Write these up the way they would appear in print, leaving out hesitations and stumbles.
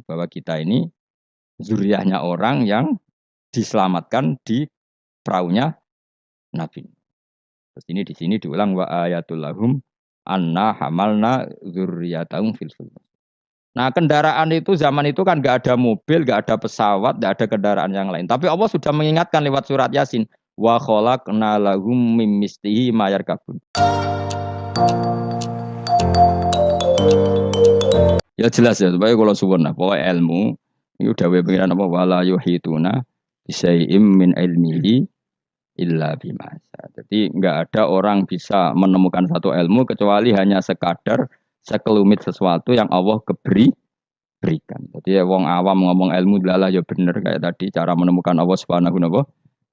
bahwa kita ini zuriyahnya orang yang diselamatkan di perahunya Nabi. Terus ini di sini diulang wa ayatul lahum anna hamalna dzurriyyatahum fil fulk. Nah, kendaraan itu zaman itu kan nggak ada mobil, nggak ada pesawat, nggak ada kendaraan yang lain. Tapi Allah sudah mengingatkan lewat surat Yasin wa khalaqna lahum mim mislihi ma yarkabun. Ya jelas ya, supaya kalau suwun nah, pokoknya ilmu itu dawuh pengiran apa wala yuhituna bisyai'im min ilmihi illa bima. Jadi enggak ada orang bisa menemukan satu ilmu kecuali hanya sekadar sekelumit sesuatu yang Allah berikan. Jadi ya wong awam ngomong ilmu adalah ya bener kayak tadi cara menemukan Allah Subhanahu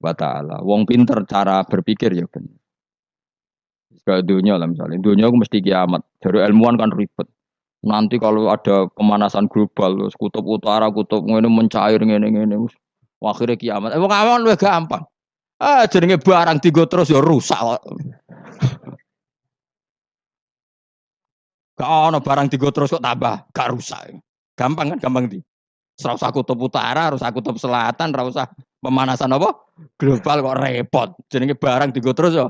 wa taala. Wong pinter cara berpikir ya bener. Kayak dunia lah misalnya, dunia aku mesti kiamat. Dari ilmuwan kan ribet. Nanti kalau ada pemanasan global, kutub utara, kutub ini mencair ngene. Akhirnya kiamat. Wong awam luwih gampang. Jenenge barang digo terus ya rusak kok. Gak ono barang digo terus kok tambah gak rusak. Gampang kan, gampang di. Ora usah kutub utara, ora usah kutub selatan, ora usah pemanasan apa? Global kok repot. Jenenge barang digo terus ya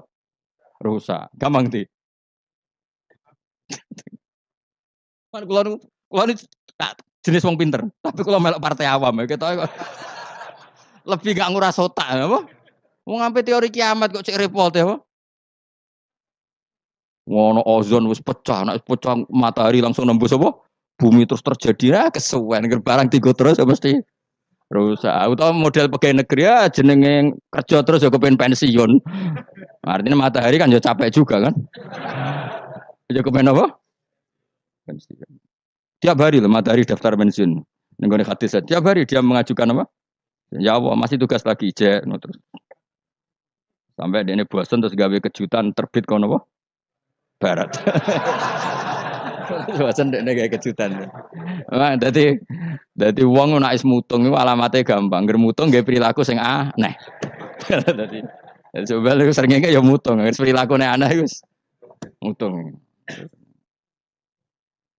rusak. Gampang di. Kan kula jenis wong pinter, tapi kula melok partai awam ya ketok lebih gak nguras otak apa? Wong ampe teori kiamat kok cek repot ya apa? Ngono ozon wis pecah, nek pecah matahari langsung nembus apa? Bumi terus terjadi kesuwen barang tigo terus ya mesti rusak. Utawa model pegawai negeri ya jenenge kerja terus ya kepen pensiun. Artinya matahari kan ya capek juga kan? Ya kepen apa? Pensiun. Tiap hari loh matahari daftar pensiun. Nenggone hadis tiap hari dia mengajukan apa? Ya Allah masih tugas lagi terus. Sampai dia ini bosan terus gawe kejutan terbit kono apa? Barat. Bosan dia kayak kejutan. Wah, jadi uang nak is mutung itu alamatnya gampang. Germutung gak perilaku sing aneh. Jadi coba lu seringnya ya mutung. Perilaku aneh gus mutung.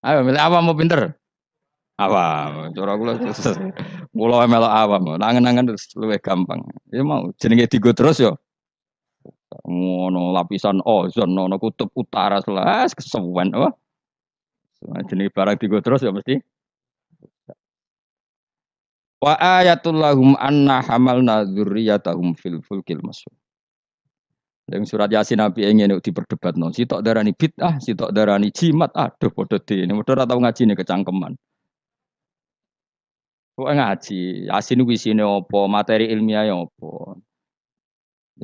Ayo milih apa mau pinter? Awam, cara kula melok awam, nangen-nangen terus luwih gampang. Ya mau jenenge digo terus ya. Ngono lapisan ozon, ono kutub utara selas kesuwen apa. Jenenge barang digo terus ya mesti. Wa ayatul lahum anna hamalna dzurriyyatahum fil fulkil masyhur. Yang surat Yasin Nabi ingin diperdebatno, sitok darani bid'ah, sitok darani jimat, aduh padha dene, padha ora tau ngaji ne kecangkeman. Kok ngaji, Yasin ku isine apa, materi ilmiah ya apa.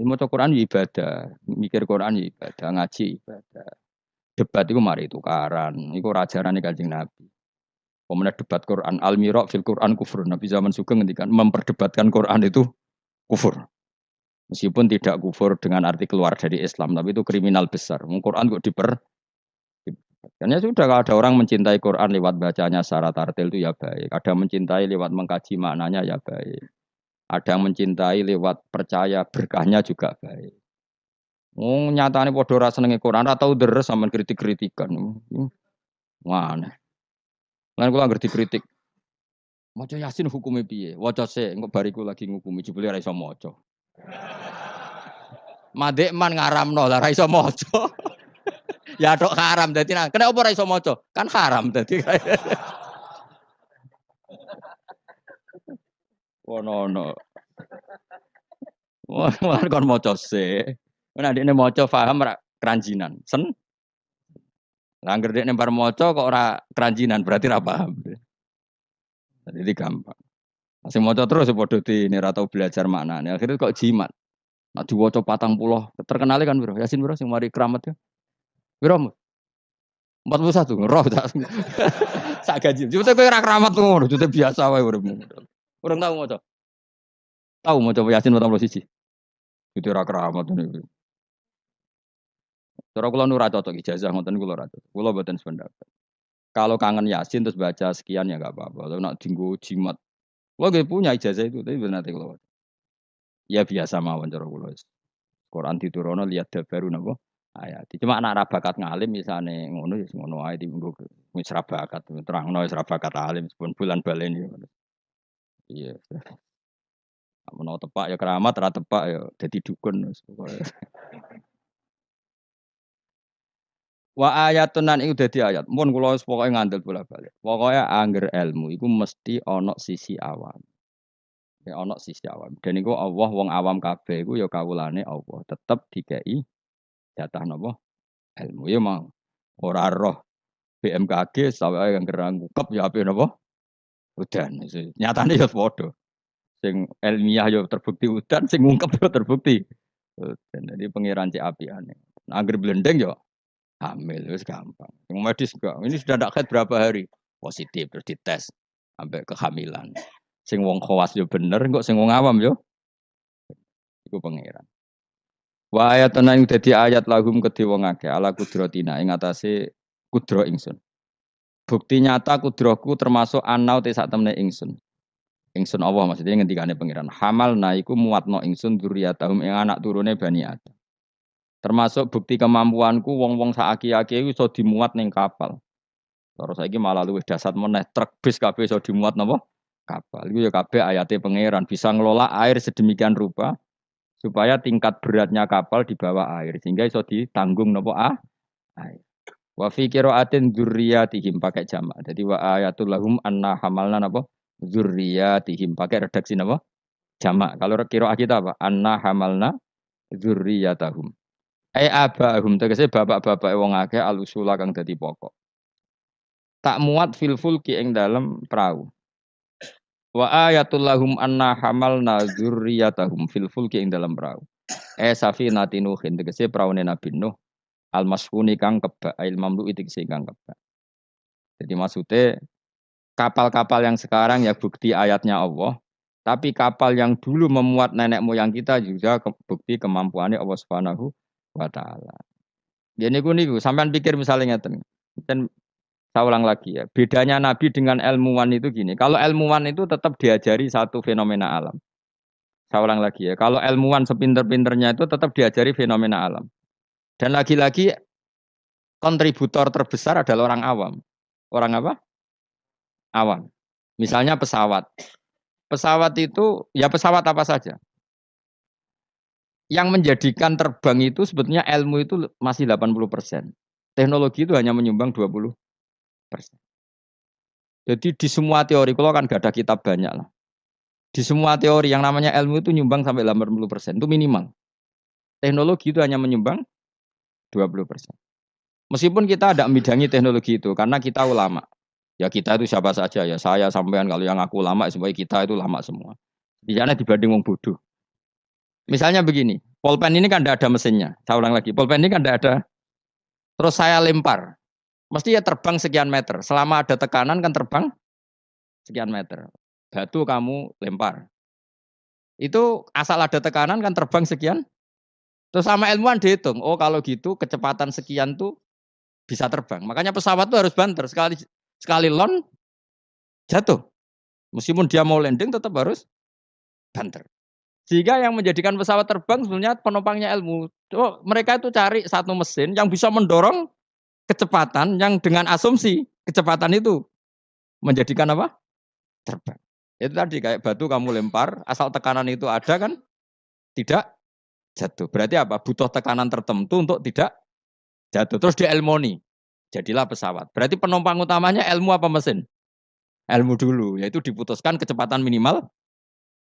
Maca Quran ya ibadah, mikir Quran ya ibadah, ngaji ibadah. Debat itu mari tukaran, iku ajarane Kanjeng Nabi. Pemenang debat Quran, al-mira' fil Quran kufur. Nabi zaman Sugeng ngendikan memperdebatkan Quran itu kufur. Meskipun tidak kufur dengan arti keluar dari Islam, tapi itu kriminal besar. Quran kok karena sudah kalau ada orang mencintai Quran lewat bacanya secara tartil itu ya baik. Ada yang mencintai lewat mengkaji maknanya ya baik. Ada yang mencintai lewat percaya berkahnya juga baik. Nyatane padha ora senenge Quran ora tau deres sampean kritik-kritikan. Mana? Lan kula ngerti kritik. Maca Yasin hukume piye? Waca sik, engko bariku lagi ngukumi jebule ora iso maca. Madek man ngaramno lah ora iso maca. Ya tok haram dadi kenapa ora iso maca? Kan haram dadi. Ono. Wah, kon maca sik. Nek ndekne maca paham ra keranjinan. Lah anggere dekne bar maca kok ora keranjinan berarti ra paham. Jadi gampang. Masih maca terus padha dene ora tau belajar maknane. Akhirnya kok jimat. Nek diwaca 40 terkenal kan bro. Yasin bro sing mari keramat ya. Piro? 41 roh tak. Sak gaji. Cuma kowe ora keramat ngono, itu biasa wae uripmu. Urung tau maca. Tahu maca Yasin 41. Itu ora keramat niku. Cara kula nu ora cocok ijazah ngoten kula ora cocok. Kula mboten sependapat. Kalau kangen Yasin terus baca sekian ya enggak apa-apa. Kalau nak dinggo jimat. Kula nggih punya ijazah itu, tapi nanti kula. Ya biasa mawon cara kula. Quran diturono lihat baru napa ayat. Cuma anak ra bakat ngalim misane ngono ya ngono ae dienggo. Wis ra bakat, terangno wis ra bakat alim pun bulan baleni. Iya. Menawa tepak ya keramat, ra tepak ya dadi dukun wis pokoke. Wa ayatun nan iku dadi ayat. Mun kula wis pokoke ngandel bolak-balik. Pokoke angger ilmu iku mesti ana sisi awam. Ya ana sisi awam. Dan iku Allah wong awam kabeh iku ya kawulane Allah. Tetep dikei jatah napa? Ilmu. Ya mau ora roh BMKG sawake angger ngungkep ya ape napa? Udan. Nyatane ya padha. Sing ilmiah ya terbukti udan, sing ngungkep ya terbukti udan. Jadi pengiran cek apiane. Nah, angger blendeng ya hamil, wis gampang. Yang medis enggak. Ini sudah ndak haid berapa hari? Positif terus dites sampai kehamilan. Sing wong khawas yo bener, kok sing wong awam yo iku pangeran. Wa ayatun ing dadi ayat lahum kedhe wong akeh ala kudratina ing atase kudro ingsun. Bukti nyata kudroku termasuk anau te sak temne ingsun. Ingsun Allah maksudnya ngendikane pangeran. Hamal naiku muatno ingsun dzurriyyatahum ing anak turune Bani Adam. Termasuk bukti kemampuanku wong-wong saaki-aki iso dimuat ning kapal. Terus saiki malah luwih dasar meneh truk bis kabeh iso dimuat napa? Kapal. Iku ya kabeh ayate pangeran bisa ngelola air sedemikian rupa supaya tingkat beratnya kapal di bawah air sehingga iso ditanggung napa air. Wa fi qiraatin dzurriyyatihim pakai jamak. Jadi wa ayatul lahum anna hamalna napa? Dzurriyyatihim pakai redaksi napa? Jamak. Kalau qiraat kita apa? Anna hamalna dzurriyyatahum. Abahum tegese bapak-bapak wong akeh alusula kang dadi pokok. Tak muat fil fulki ing dalem perahu. Wa ayatul lahum anna hamalna dzurriyyatahum fil fulki ing dalem perahu. Safinati Nuhin tegese praune Nabi Nuh al masfuni kang kebak ail mamlu tegese kang kebak. Jadi maksudnya kapal-kapal yang sekarang ya bukti ayatnya Allah. Tapi kapal yang dulu memuat nenek moyang kita juga bukti kemampuannya Allah Subhanahu wa taala. Jadi niku sampean pikir misalnya ngeten. Dan saya ulang lagi ya. Bedanya Nabi dengan ilmuwan itu gini. Kalau ilmuwan itu tetap diajari satu fenomena alam. Saya ulang lagi ya. Kalau ilmuwan sepinter-pinternya itu tetap diajari fenomena alam. Dan lagi-lagi kontributor terbesar adalah orang awam. Orang apa? Awam. Misalnya pesawat. Pesawat itu ya pesawat apa saja. Yang menjadikan terbang itu sebetulnya ilmu itu masih 80%. Teknologi itu hanya menyumbang 20%. Jadi di semua teori, kalau kan gak ada kitab banyak lah. Di semua teori yang namanya ilmu itu nyumbang sampai 80%. Itu minimal. Teknologi itu hanya menyumbang 20%. Meskipun kita ada membidangi teknologi itu, karena kita ulama. Ya kita itu siapa saja ya. Saya sampean kalau yang aku ulama, semuanya kita itu lama semua. Di sana dibanding wong bodoh. Misalnya begini, pulpen ini kan tidak ada mesinnya. Saya ulang lagi, pulpen ini kan tidak ada. Terus saya lempar, mesti ya terbang sekian meter. Selama ada tekanan kan terbang sekian meter. Batu kamu lempar. Itu asal ada tekanan kan terbang sekian. Terus sama ilmuwan dihitung, oh kalau gitu kecepatan sekian tuh bisa terbang. Makanya pesawat tuh harus banter. Sekali lon jatuh. Meskipun dia mau landing tetap harus banter. Sehingga yang menjadikan pesawat terbang sebenarnya penumpangnya ilmu. Oh, mereka itu cari satu mesin yang bisa mendorong kecepatan yang dengan asumsi kecepatan itu menjadikan apa? Terbang. Itu tadi kayak batu kamu lempar, asal tekanan itu ada kan tidak jatuh. Berarti apa? Butuh tekanan tertentu untuk tidak jatuh. Terus dielmoni. Jadilah pesawat. Berarti penumpang utamanya ilmu apa mesin? Ilmu dulu, yaitu diputuskan kecepatan minimal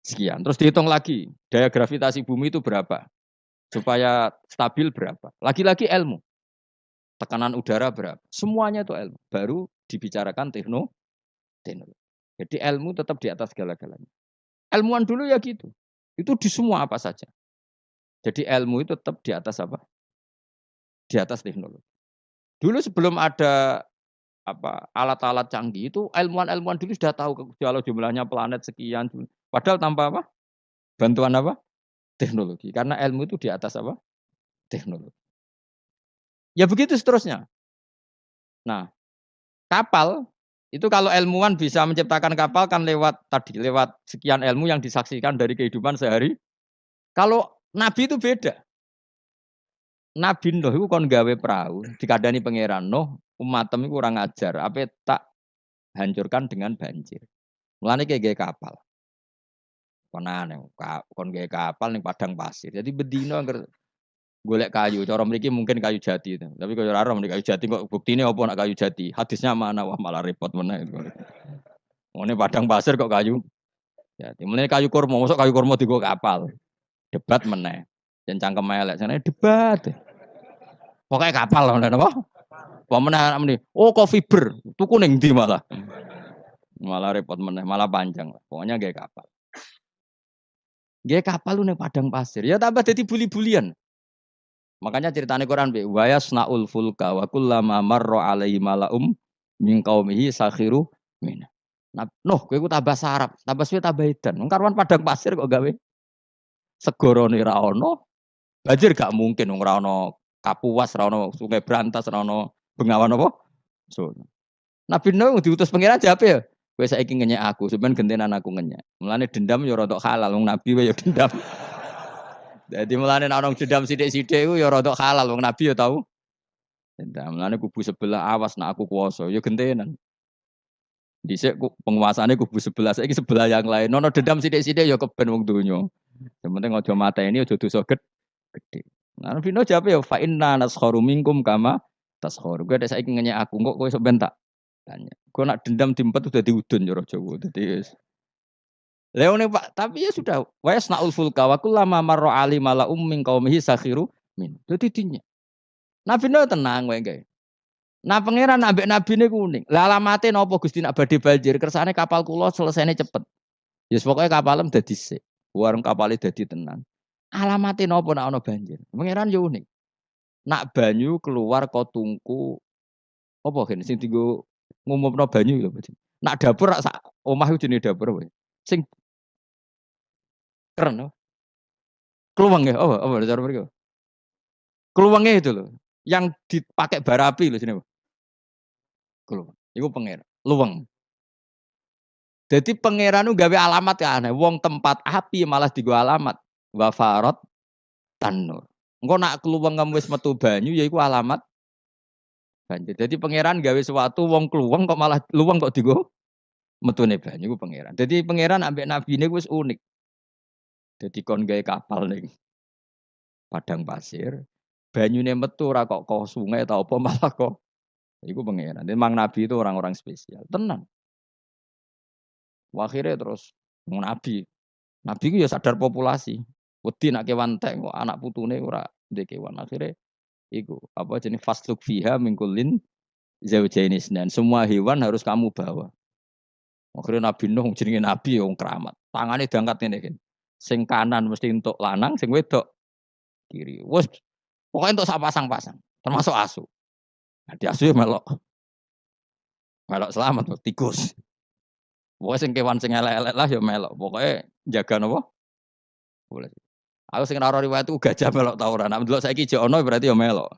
sekian. Terus dihitung lagi, daya gravitasi bumi itu berapa? Supaya stabil berapa? Lagi-lagi ilmu. Tekanan udara berapa? Semuanya itu ilmu. Baru dibicarakan teknologi. Jadi ilmu tetap di atas segala-galanya. Ilmuwan dulu ya gitu. Itu di semua apa saja. Jadi ilmu itu tetap di atas apa? Di atas teknologi. Dulu sebelum ada alat-alat canggih itu ilmuwan-ilmuwan dulu sudah tahu kalau jumlahnya planet sekian. Padahal tanpa apa? Bantuan apa? Teknologi. Karena ilmu itu di atas apa? Teknologi. Ya begitu seterusnya. Nah, kapal itu kalau ilmuwan bisa menciptakan kapal kan lewat sekian ilmu yang disaksikan dari kehidupan sehari. Kalau Nabi itu beda. Nabi Nuh iku kon gawe perahu, dikandani pangeran Nuh, umatem iku kurang ajar, ape tak hancurkan dengan banjir. Mulane kayak gawe kapal. Kon aneh, kon gawe kapal ning padang pasir. Jadi bedino angger golek kayu, cara mriki mungkin kayu jati. Tapi kaya ora ora kayu jati kok buktine apa nak kayu jati? Hadisnya mana? Wah malah repot meneh. Ngene padang pasir kok kayu jati. Mulane kayu kurma, mosok kayu kurma digo kapal. Debat meneh. Yen cangkem elek, jane debat. Pokoke kapal lho napa? Apa meneh muni, oh kok fiber, tuku ning ndi malah. Malah repot meneh, malah panjang. Pokoknya gawe kapal. Gawe kapal lu ning padang pasir. Ya tambah dadi buli-bulian. Makanya ceritane Quran be wa yasnaul fulka wa kullama marra alaihi malaum min qaumihi sakhiru min. Nah, kowe ku tambah sarap, tambah suwe tambah edan. Wong karuan padang pasir kok gawe segorone ra ono. Banjir gak mungkin wong ora ono Kapuas, ora ono Sungai Brantas, ora ono Bengawan apa? So. Nabi Nuh diutus pangeran jape ya. Kowe saiki ngenyek aku, sampeyan gentenan aku ngenyek. Mulane dendam ya rada halal wong nabi wae ya dendam. Jadi mulane nek ana dendam sithik-sithik iku ya rada halal wong nabi ya tau. Dendam mulane kubu sebelah awas nek aku kuwasa ya gentenan. Dhisik penguasane kubu sebelah saiki sebelah yang lain. Ono dendam sithik-sithik ya keben wong donya. Yang penting aja mateni aja dosa gede. Nah, Nabi Nuh jawab ya fa inna naskharu minkum kama taskharu. Kowe saiki ngenyek aku kok kowe sok ben tak tanya. Kowe nak dendam diempet udah diudun ya Jawa. Dadi Leone Pak, tapi ya sudah. Wa yasnaul fulka wa kullama marra ali malaum min qaumihi sakhiru min. Dadi dinya. Nabi Nuh tenang wae gae. Nah pangeran ambek nabine kuning. Lah alamate napa Gusti nak badhe banjir kersane kapal kula selesainya cepet. Ya yes, pokoknya kapalem dadi sik. Warung kapale dadi tenan. Alamate napa nak ana banjir? Pangeran yo unik. Nak banyu keluar kok tungku apa kene sing dienggo ngumumno banyu lho. Nak dapur sak omah iku jenenge dapur wae. Sing keren apa? Kluweng ya? Apa cara mriki? Kluwenge itu loh. Yang dipakai bara api lho jenenge. Kluweng. Iku pangeran. Luweng. Jadi pangeran nu gawe alamat ya aneh. Wong tempat api malah digo alamat. Wafarot tanur. Engko nak kluweng kamu wis metu banyu ya iku alamat banjir. Jadi pangeran gawe sesuatu wong kluweng kok malah luweng kok digo metune banyu iku pangeran. Jadi pangeran ambek nabine wis unik. Jadi kon gawe kapal ning padang pasir, banyune metu ora kok sungai ta apa malah kok iku pangeran. Memang nabi itu orang-orang spesial. Tenang. Akhirnya terus nabi. Nabi itu ya sadar populasi. Wedi nak kewan tek kok anak putune ora ndek kewan. Akhirnya iku apa jenis fasluk fiha min kullin zaujaini isnan. Semua hewan harus kamu bawa. Akhirnya Nabi Nuh jenenge nabi wong keramat. Tangane diangkat ngene iki. Sing kanan mesti entuk lanang, sing wedok kiri. Wes pokoke entuk sak pasang-pasang, termasuk asu. Nah, di asu ya melok selamat tikus. Pokoknya sing kewan sing elek-elek lah ya melok. Pokoknya jaga napa? Boleh. Aku sing ora riwayat itu gajah melok ta ora. Nek ndelok saiki jek ono berarti ya melok.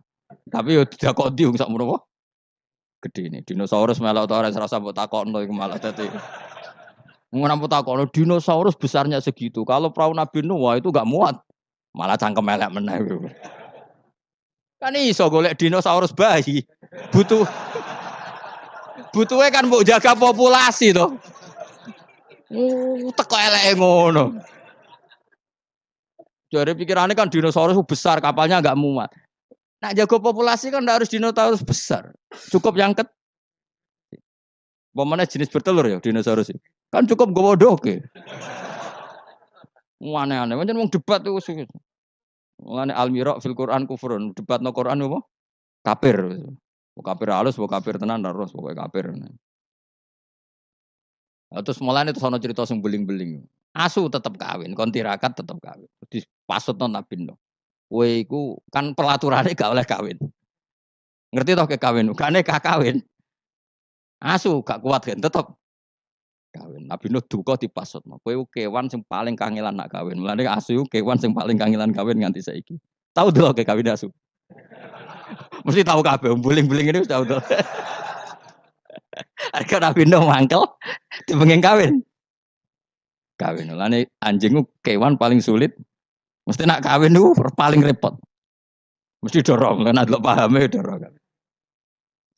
Tapi yo didakoni wong sakmono apa? Gede ini. Dinosaurus melok ta ora serasa mbok takokno iku malah dadi. Ngono mbok takokno dinosaurus besarnya segitu. Kalau perahu Nabi Nuh wah itu enggak muat. Malah cangkem elek meneh. Kan iso golek dinosaurus bayi. Butuhe kan mbok jaga populasi to. Teko eleke ngono. Jadi pikirannya kan dinosaurus besar, kapalnya enggak muat. Nak jaga populasi kan enggak harus dinosaurus besar. Cukup yang Pemane jenis bertelur ya dinosaurus. Kan cukup gowo doke. Aneh-aneh, pancen wong debat itu suwe. Mulane al-mira fil Quran kufrun, debatno Quran apa? Kafir. Kafir halus, kafir tenan terus pokoke kafir. Terus mulane terus ana cerita sing beling-beling. Asu tetep kawin, kon tirakat tetep kawin. Dipasutno Nabi Nuh. Kowe iku kan pelaturane gak oleh kawin. Ngerti toh ke kawin? Gak nekah kawin. Asu gak kuat kan tetep kawin. Nabi Nuh duka dipasutno. Kowe kewan sing paling kangelan nak kawin. Mulane asu kewan sing paling kangelan kawin nganti saiki. Tahu delok ke kawin asu. Mesti tahu kabeh, beling-beling ini wis tahu delok. Arek Nabi Nuh mangkel dipengen kawin. Kawin. Mulane anjing kewan paling sulit. Mesti nak kawin paling repot. Mesti dorong kan adlok pahame dorong kan.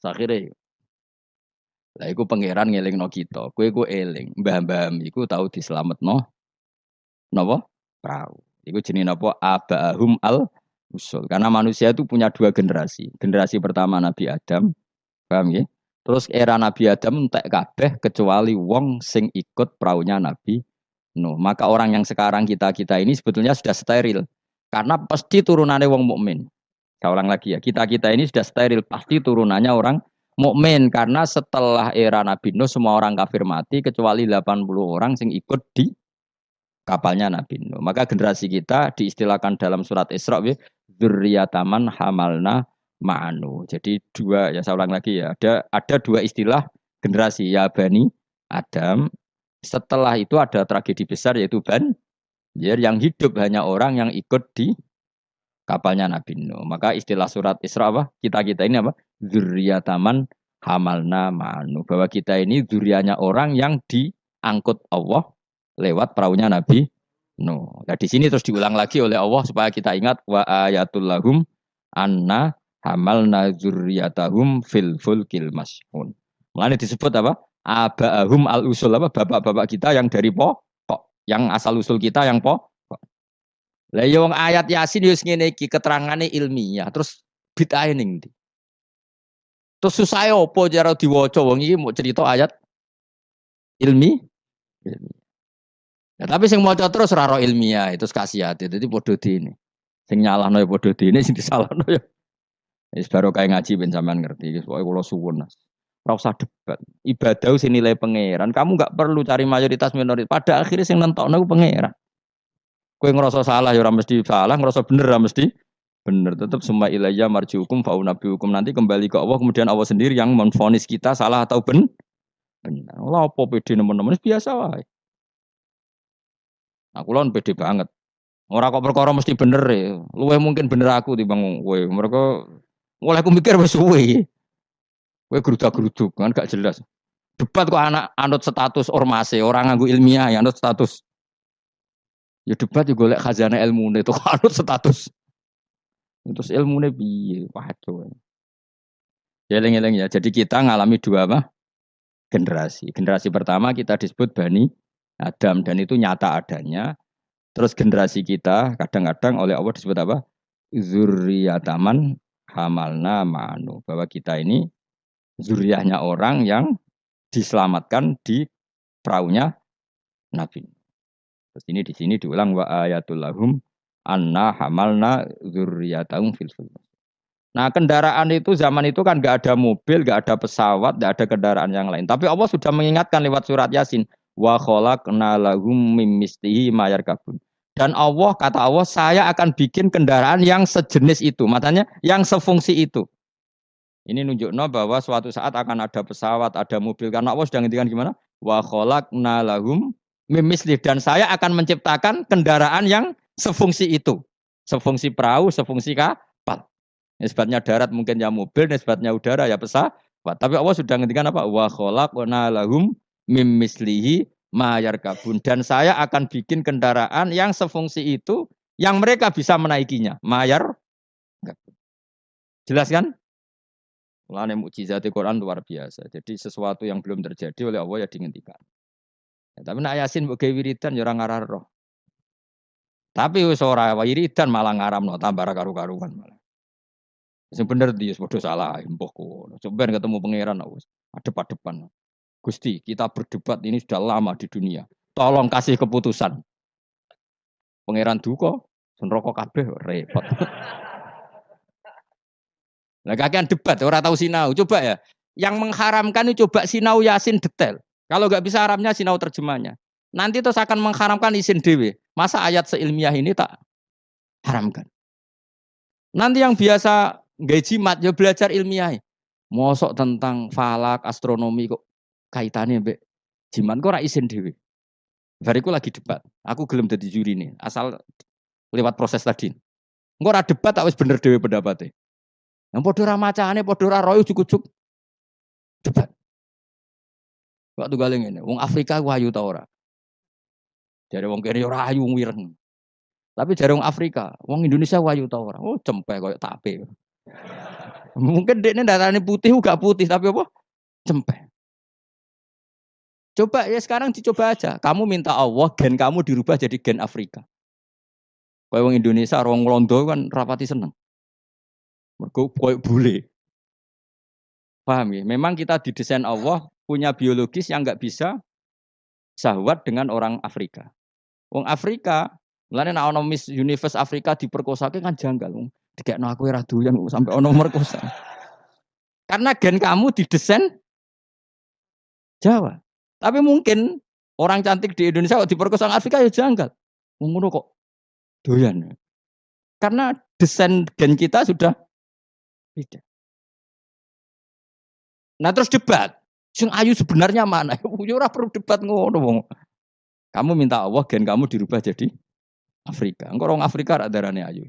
Akhire lah iku pangeran ngelingno kita. Kowe ku eling, mbah-mbah iku tau dislametno napa? Perahu. Iku jenenge napa? Abahum al usul. Karena manusia itu punya dua generasi. Generasi pertama Nabi Adam, paham ya? Terus era Nabi Adam entek kabeh kecuali wong sing ikut perahunya Nabi Nuh. Maka orang yang sekarang kita ini sebetulnya sudah steril. Karena pasti turunannya wong mukmin. Saya ulang lagi ya, kita ini sudah steril, pasti turunannya orang mukmin karena setelah era Nabi Nuh semua orang kafir mati kecuali 80 orang yang ikut di kapalnya Nabi Nuh. Maka generasi kita diistilahkan dalam surat Isra dzurriyyataman hamalna ma'anu. Jadi dua ya saya ulang lagi ya, ada dua istilah generasi ya Bani Adam. Setelah itu ada tragedi besar yaitu Banjir yang hidup hanya orang yang ikut di kapalnya Nabi Nuh. Maka istilah surat Isra apa? Kita ini apa? Dzurriyyataman hamalna ma'anu. Bahwa kita ini zurianya orang yang diangkut Allah lewat perahunya Nabi Nuh. Nah, di sini terus diulang lagi oleh Allah supaya kita ingat wa ayatul lahum anna hamalna dzurriyyatahum fil fulkil mashhun. Mulane disebut apa? Abahum al usul apa? Bapak-bapak kita yang dari pokok, yang asal usul kita yang pokok. Lah ya wong ayat Yasin yo ngene iki keterangane ilmiah. Terus bid'ah ning ndi? Terus susah opo cara diwaca wong iki mau cerita ayat ilmi? Ilmiah. Ya, tapi sing maca terus ora ro ilmiah itu kasihate. Dadi padha dene. Sing nyalahno ya padha dene, sing disalahno ya wis baru kayak ngaji ben sampean ngerti. Pokoke kula suwun. Ora usah debat. Ibadah sing nilai pangeran. Kamu enggak perlu cari mayoritas minoritas. Pada akhirnya sing nentokno ku pangeran. Kowe ngerasa salah ya ora mesti salah, ngerasa bener ora mesti bener. Tetap semua ilayya marjiukum faunabi hukum nanti kembali ke Allah kemudian Allah sendiri yang menvonis kita salah atau benar. Lah apa pede nemen-nemen biasa wae. Aku lawan pede banget. Ora kok perkara mesti bener ya. Luwih mungkin bener aku timbang kowe. Mereka mulai aku mikir wis suwe. Kowe gerudak-geruduk kan gak jelas. Debat kok anak anut status ormase, orang nganggo ilmiah ya anut status. Ya debat juga golek khazanah ilmu itu anut status. Terus ilmunya piye? Waduh. Ya eling-eling ya. Jadi kita ngalami dua apa? Generasi. Generasi pertama kita disebut Bani Adam dan itu nyata adanya. Terus generasi kita kadang-kadang oleh Allah disebut apa? Zurriyataman hamalna ma'anu. Bahwa kita ini zuriyahnya orang yang diselamatkan di perahunya Nabi. Terus ini di sini diulang wa ayatul lahum anna hamalna zurriyatahum fil fulk. Nah kendaraan itu zaman itu kan nggak ada mobil, nggak ada pesawat, nggak ada kendaraan yang lain. Tapi Allah sudah mengingatkan lewat surat Yasin. Wa khalaqna lahum mim mislihi ma yarkabun. Dan Allah kata Allah saya akan bikin kendaraan yang sejenis itu. Makanya yang sefungsi itu. Ini nunjukno bahwa suatu saat akan ada pesawat, ada mobil. Karena Allah sudah ngintikan gimana? Wa khalaqna lahum mim mislihi. Dan saya akan menciptakan kendaraan yang sefungsi itu. Sefungsi perahu, sefungsi kapal. Nisbatnya darat mungkin ya mobil, nisbatnya udara ya pesawat. Tapi Allah sudah ngendikan apa? Wa khalaqna lahum mim mislihi ma yarkabun. Dan saya akan bikin kendaraan yang sefungsi itu yang mereka bisa menaikinya. Mayar. Jelas kan? Mulane mukjizat Quran luar biasa. Jadi sesuatu yang belum terjadi oleh Allah ya dihentikan. Ya, tapi nak Yasin mbok wiridan ya ora ngarah roh. Tapi wis ora wiridan malah ngaramno tambah karu-karuan malah. Sing bener dia padha salah mbahku. Coba ketemu pangeran adep-adepan. Gusti, kita berdebat ini sudah lama di dunia. Tolong kasih keputusan. Pangeran duka, senroko kabeh repot. Lah kakean debat ora tahu sinau. Coba ya. Yang mengharamkan itu coba sinau Yasin detail. Kalau nggak bisa Arabnya sinau terjemahnya. Nanti terus akan mengharamkan isin dewe. Masa ayat seilmiah ini tak haramkan. Nanti yang biasa nggak jimat ya belajar ilmiah. Mosok tentang falak, astronomi kok kaitannya mbek jimat kok ora isin dhewe. Bariku lagi debat. Aku gelem dadi juri nih, asal lewat proses tadi. Engko ora debat tak wis bener dhewe pendapatnya. Yang padha ora macane, padha ora royo cukup debat. Waktu gale ngene, wong Afrika ku ayu ta ora? Jare wong kene ora ayu wireng. Tapi jarang Afrika, wong Indonesia wayu ta ora? Oh, cempek koyo tape. Mungkin dekne darane putih gak putih tapi apa? Cempek. Coba ya sekarang dicoba aja. Kamu minta Allah gen kamu dirubah jadi gen Afrika. Kayak wong Indonesia, wong Londo kan rapati seneng. Mergo koyo bule. Paham ya? Memang kita didesain Allah punya biologis yang nggak bisa sahwat dengan orang Afrika. Wong Afrika, mulane nek ana Miss Universe Afrika diperkosake kan janggal. Dikekno aku ora doyan sampai ana merkosa. Karena gen kamu didesain Jawa. Tapi mungkin orang cantik di Indonesia kok diperkosa Afrika ya janggal. Ngono kok doyan. Karena desain gen kita sudah beda. Nah terus debat. Sing ayu sebenarnya mana? Ya ora perlu debat ngono wong. Kamu minta Allah gen kamu dirubah jadi Afrika. Engko orang Afrika rak darane ayu.